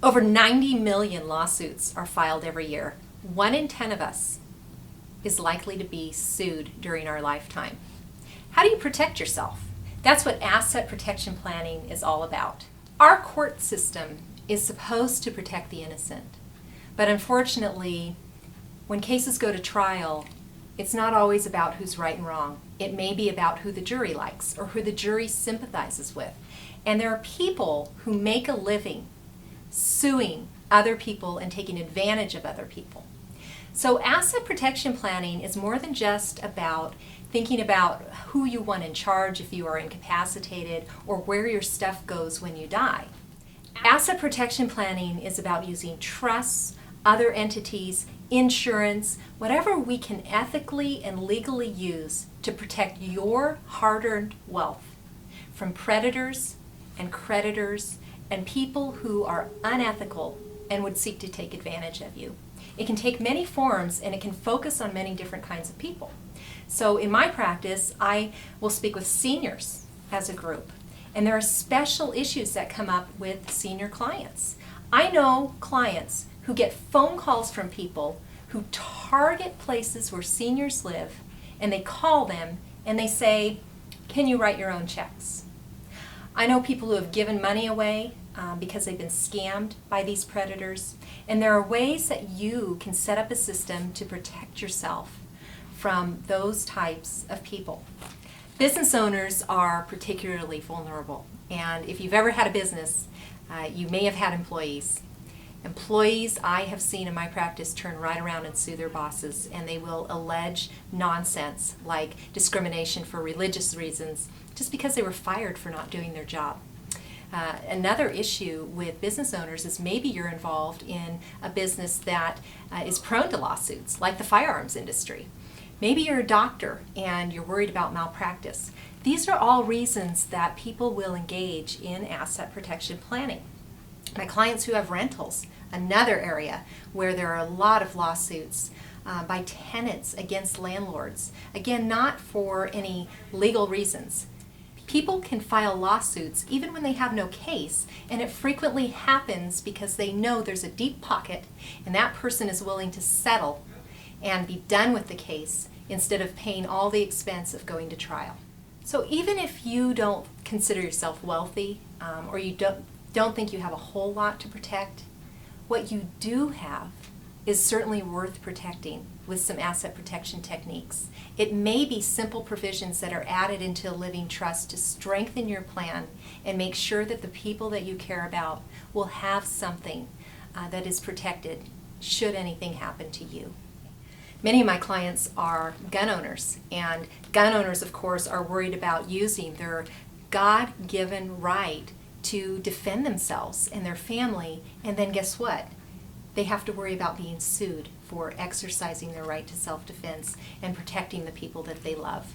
Over 90 million lawsuits are filed every year. 1 in 10 of us is likely to be sued during our lifetime. How do you protect yourself? That's what asset protection planning is all about. Our court system is supposed to protect the innocent, but unfortunately, when cases go to trial, it's not always about who's right and wrong. It may be about who the jury likes or who the jury sympathizes with. And there are people who make a living suing other people and taking advantage of other people. So asset protection planning is more than just about thinking about who you want in charge if you are incapacitated or where your stuff goes when you die. Asset protection planning is about using trusts, other entities, insurance, whatever we can ethically and legally use to protect your hard-earned wealth from predators and creditors and people who are unethical and would seek to take advantage of you. It can take many forms and it can focus on many different kinds of people. So in my practice, I will speak with seniors as a group, and there are special issues that come up with senior clients. I know clients who get phone calls from people who target places where seniors live, and they call them and they say, "Can you write your own checks?" I know people who have given money away because they've been scammed by these predators, and there are ways that you can set up a system to protect yourself from those types of people. Business owners are particularly vulnerable, and if you've ever had a business, you may have had employees. Employees I have seen in my practice turn right around and sue their bosses, and they will allege nonsense like discrimination for religious reasons just because they were fired for not doing their job. Another issue with business owners is maybe you're involved in a business that is prone to lawsuits, like the firearms industry. Maybe you're a doctor and you're worried about malpractice. These are all reasons that people will engage in asset protection planning. My clients who have rentals, another area where there are a lot of lawsuits by tenants against landlords. Again, not for any legal reasons. People can file lawsuits even when they have no case, and it frequently happens because they know there's a deep pocket and that person is willing to settle and be done with the case instead of paying all the expense of going to trial. So even if you don't consider yourself wealthy or you don't think you have a whole lot to protect, what you do have is certainly worth protecting with some asset protection techniques. It may be simple provisions that are added into a living trust to strengthen your plan and make sure that the people that you care about will have something that is protected should anything happen to you. Many of my clients are gun owners, and gun owners, of course, are worried about using their God-given right to defend themselves and their family, and then guess what? They have to worry about being sued for exercising their right to self-defense and protecting the people that they love.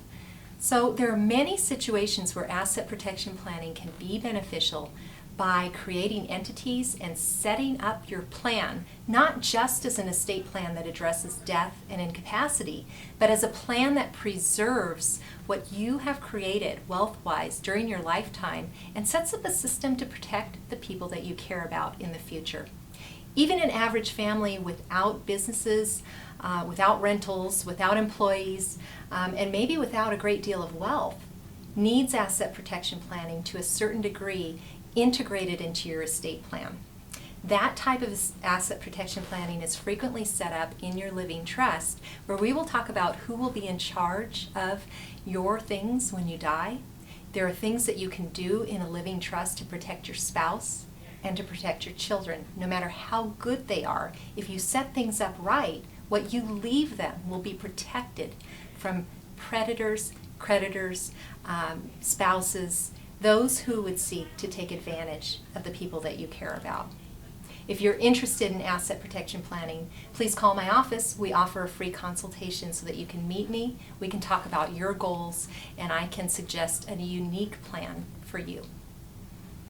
So there are many situations where asset protection planning can be beneficial by creating entities and setting up your plan, not just as an estate plan that addresses death and incapacity, but as a plan that preserves what you have created wealth-wise during your lifetime and sets up a system to protect the people that you care about in the future. Even an average family without businesses, without rentals, without employees, and maybe without a great deal of wealth, needs asset protection planning to a certain degree integrated into your estate plan. That type of asset protection planning is frequently set up in your living trust, where we will talk about who will be in charge of your things when you die. There are things that you can do in a living trust to protect your spouse and to protect your children, no matter how good they are. If you set things up right, what you leave them will be protected from predators, creditors, spouses, those who would seek to take advantage of the people that you care about. If you're interested in asset protection planning, please call my office. We offer a free consultation so that you can meet me, we can talk about your goals, and I can suggest a unique plan for you.